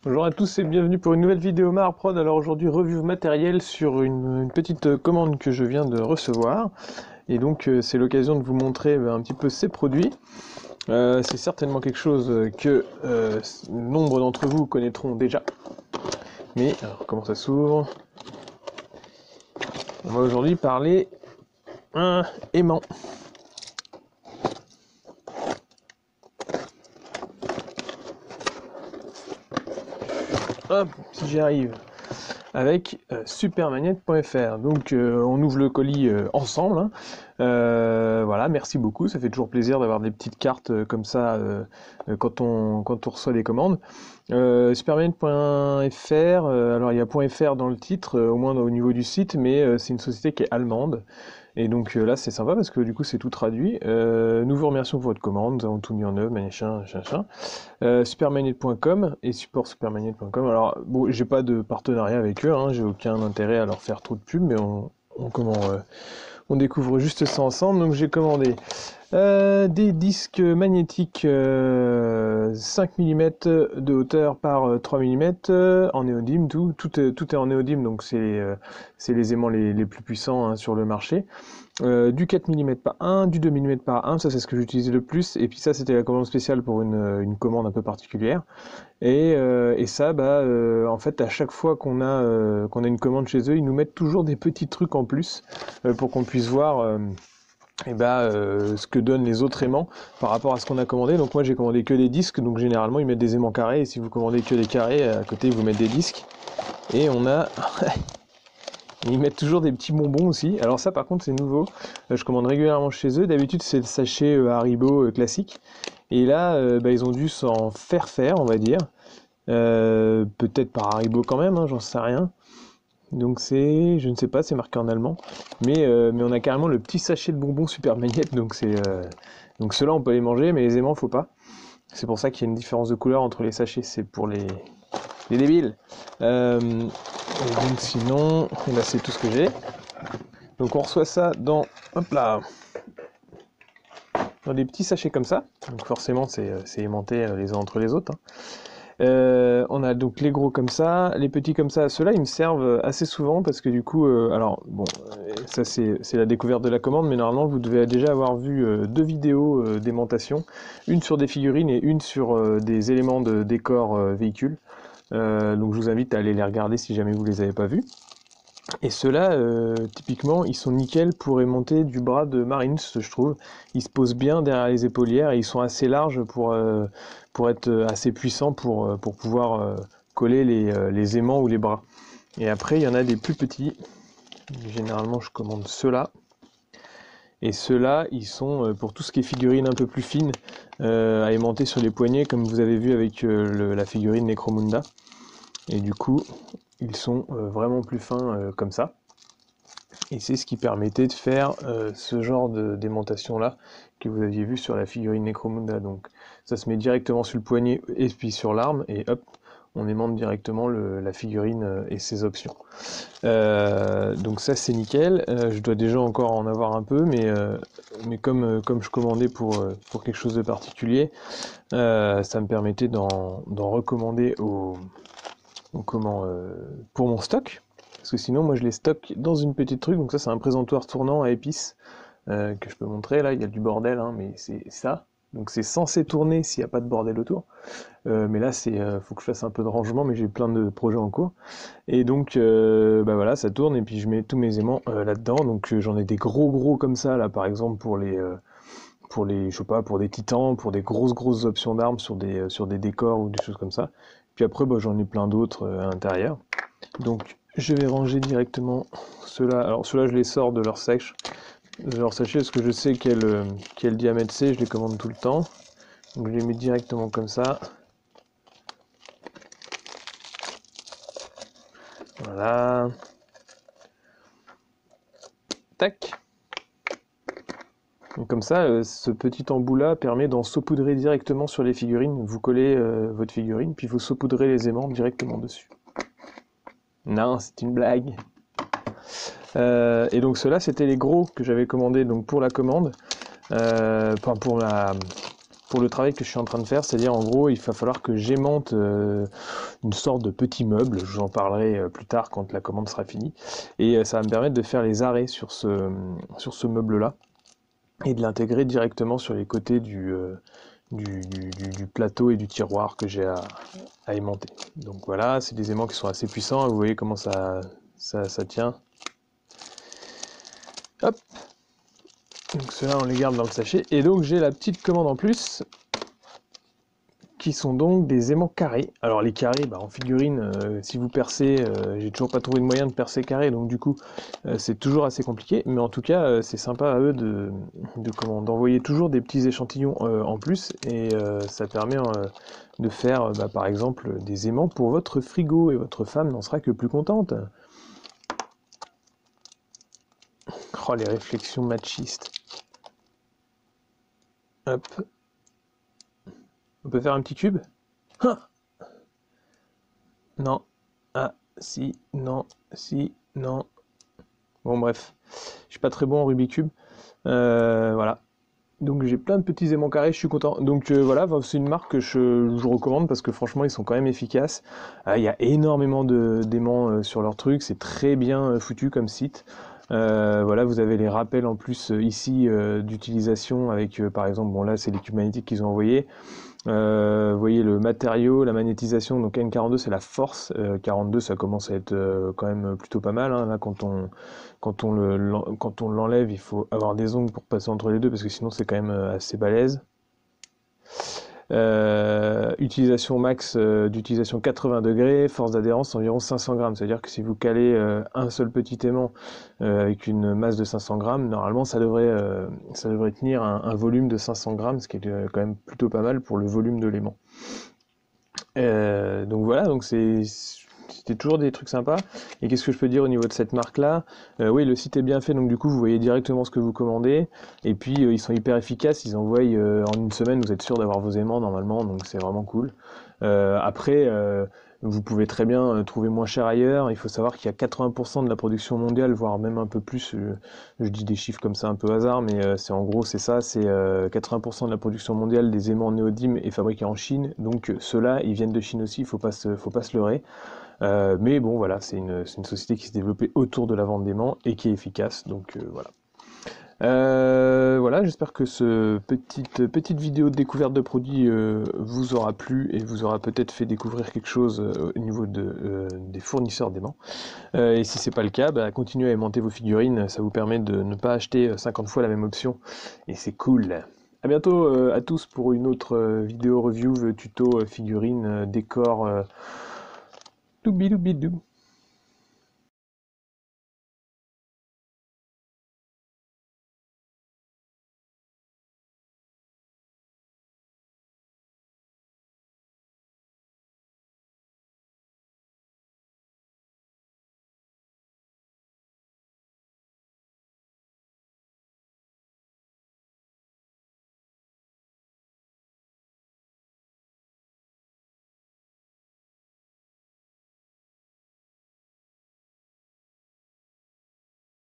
Bonjour à tous et bienvenue pour une nouvelle vidéo Maharprod. Alors aujourd'hui, review matériel sur une petite commande que je viens de recevoir. Et donc c'est l'occasion de vous montrer un petit peu ces produits. C'est certainement quelque chose que nombre d'entre vous connaîtront déjà. Mais alors comment ça s'ouvre? On va aujourd'hui parler aimant. Hop, si j'y arrive. Avec supermagnète.fr. Donc on ouvre le colis ensemble. Hein. Voilà, merci beaucoup. Ça fait toujours plaisir d'avoir des petites cartes comme ça quand on reçoit des commandes. Supermagnète.fr. Alors il y a .fr dans le titre, au moins au niveau du site, mais c'est une société qui est allemande. Et donc là c'est sympa parce que du coup c'est tout traduit. Nous vous remercions pour votre commande, nous avons tout mis en œuvre, machin. Supermagnet.com et support supermagnet.com. Alors bon, j'ai pas de partenariat avec eux, hein, j'ai aucun intérêt à leur faire trop de pub, mais on découvre juste ça ensemble. Donc j'ai commandé des disques magnétiques 5 mm de hauteur par 3 mm en néodyme, tout est en néodyme, donc c'est les aimants les plus puissants hein, sur le marché. Du 4 mm par 1, du 2 mm par 1, ça c'est ce que j'utilisais le plus, et puis ça c'était la commande spéciale pour une commande un peu particulière. Et ça, en fait, à chaque fois qu'on a une commande chez eux, ils nous mettent toujours des petits trucs en plus pour qu'on puisse voir ce que donnent les autres aimants par rapport à ce qu'on a commandé. Donc moi j'ai commandé que des disques, donc généralement ils mettent des aimants carrés, et si vous commandez que des carrés, à côté ils vous mettent des disques. Et on a... Ils mettent toujours des petits bonbons aussi. Alors ça par contre c'est nouveau. Je commande régulièrement chez eux. D'habitude c'est le sachet Haribo classique. Et là ils ont dû s'en faire on va dire. Peut-être par Haribo quand même, hein, j'en sais rien. Donc c'est, je ne sais pas, c'est marqué en allemand. Mais on a carrément le petit sachet de bonbons Super Magnette. Donc donc ceux-là on peut les manger, mais les aimants faut pas. C'est pour ça qu'il y a une différence de couleur entre les sachets. C'est pour les débiles. Et donc sinon, là c'est tout ce que j'ai. Donc on reçoit ça dans, hop là, dans des petits sachets comme ça. Donc forcément c'est aimanté les uns entre les autres. Hein. On a donc les gros comme ça, les petits comme ça. Ceux-là ils me servent assez souvent parce que du coup, alors bon, ça c'est la découverte de la commande, mais normalement vous devez déjà avoir vu deux vidéos d'aimantation, une sur des figurines et une sur des éléments de décor véhicule. Donc je vous invite à aller les regarder si jamais vous les avez pas vus. Et ceux-là, typiquement, ils sont nickel pour aimanter du bras de Marines, je trouve. Ils se posent bien derrière les épaulières et ils sont assez larges pour être assez puissants pour pouvoir coller les aimants ou les bras. Et après, il y en a des plus petits. Généralement, je commande ceux-là. Et ceux-là, ils sont pour tout ce qui est figurine un peu plus fine, à aimanter sur les poignets, comme vous avez vu avec la figurine Necromunda. Et du coup, ils sont vraiment plus fins comme ça. Et c'est ce qui permettait de faire ce genre d'aimantation là que vous aviez vu sur la figurine Necromunda. Donc ça se met directement sur le poignet et puis sur l'arme, et hop, on aimante directement la figurine et ses options. Donc ça c'est nickel. Je dois déjà encore en avoir un peu, mais comme je commandais pour quelque chose de particulier, ça me permettait d'en recommander pour mon stock. Parce que sinon moi je les stocke dans une petite truc. Donc ça c'est un présentoir tournant à épices que je peux montrer. Là il y a du bordel, hein, mais c'est ça. Donc c'est censé tourner s'il n'y a pas de bordel autour. Mais là, faut que je fasse un peu de rangement, mais j'ai plein de projets en cours. Et donc, voilà, ça tourne, et puis je mets tous mes aimants là-dedans. Donc j'en ai des gros comme ça, là, par exemple, pour les, je sais pas, pour des titans, pour des grosses options d'armes sur des décors ou des choses comme ça. Puis après, j'en ai plein d'autres à l'intérieur. Donc, je vais ranger directement ceux-là. Alors, ceux-là, je les sors de leur sachet, parce que je sais quel diamètre c'est, je les commande tout le temps. Donc, je les mets directement comme ça. Voilà. Tac. Et comme ça, ce petit embout-là permet d'en saupoudrer directement sur les figurines. Vous collez votre figurine, puis vous saupoudrez les aimants directement dessus. Non, c'est une blague. Et donc ceux-là, c'était les gros que j'avais commandés donc pour la commande, pour pour le travail que je suis en train de faire, c'est-à-dire en gros il va falloir que j'aimante une sorte de petit meuble, je vous en parlerai plus tard quand la commande sera finie, et ça va me permettre de faire les arrêts sur ce meuble-là, et de l'intégrer directement sur les côtés du plateau et du tiroir que j'ai à aimanter. Donc voilà, c'est des aimants qui sont assez puissants, hein, vous voyez comment ça tient. Hop, donc ceux-là on les garde dans le sachet, et donc j'ai la petite commande en plus, qui sont donc des aimants carrés. Alors les carrés, en figurine, si vous percez, j'ai toujours pas trouvé de moyen de percer carré, donc du coup c'est toujours assez compliqué, mais en tout cas c'est sympa à eux d'envoyer toujours des petits échantillons en plus, et ça permet de faire par exemple des aimants pour votre frigo, et votre femme n'en sera que plus contente. Oh, les réflexions machistes. Hop. On peut faire un petit cube? Ah, non. Ah, si, non, si, non. Bon, bref. Je suis pas très bon en Rubik's Cube. Voilà. Donc j'ai plein de petits aimants carrés, je suis content. Donc voilà, c'est une marque que je recommande parce que franchement ils sont quand même efficaces. Il y a énormément d'aimants sur leur truc, c'est très bien foutu comme site. Voilà, vous avez les rappels en plus ici d'utilisation avec par exemple, bon là c'est les cubes magnétiques qu'ils ont envoyés. Vous voyez le matériau, la magnétisation, donc N42 c'est la force, 42 ça commence à être quand même plutôt pas mal, hein. Là quand on l'enlève il faut avoir des ongles pour passer entre les deux parce que sinon c'est quand même assez balèze. Utilisation max d'utilisation 80 degrés, force d'adhérence environ 500 grammes, c'est à dire que si vous calez un seul petit aimant avec une masse de 500 grammes, normalement ça devrait tenir un volume de 500 grammes, ce qui est quand même plutôt pas mal pour le volume de l'aimant. Donc voilà, donc c'était toujours des trucs sympas. Et qu'est-ce que je peux dire au niveau de cette marque-là? Oui, le site est bien fait, donc du coup vous voyez directement ce que vous commandez. Et puis ils sont hyper efficaces, ils envoient en une semaine, vous êtes sûr d'avoir vos aimants normalement, donc c'est vraiment cool. Après, vous pouvez très bien trouver moins cher ailleurs. Il faut savoir qu'il y a 80% de la production mondiale, voire même un peu plus. Je dis des chiffres comme ça un peu hasard, mais c'est en gros c'est ça, c'est 80% de la production mondiale des aimants néodymes est fabriquée en Chine. Donc ceux-là, ils viennent de Chine aussi, il faut pas se leurrer. Mais bon, voilà, c'est une société qui s'est développée autour de la vente d'aimants et qui est efficace, donc voilà. Voilà, j'espère que ce petite vidéo de découverte de produits vous aura plu et vous aura peut-être fait découvrir quelque chose au niveau des fournisseurs d'aimants. Et si c'est pas le cas, continuez à aimanter vos figurines, ça vous permet de ne pas acheter 50 fois la même option, et c'est cool. A bientôt à tous pour une autre vidéo review, tuto, figurine, décor, doubidou.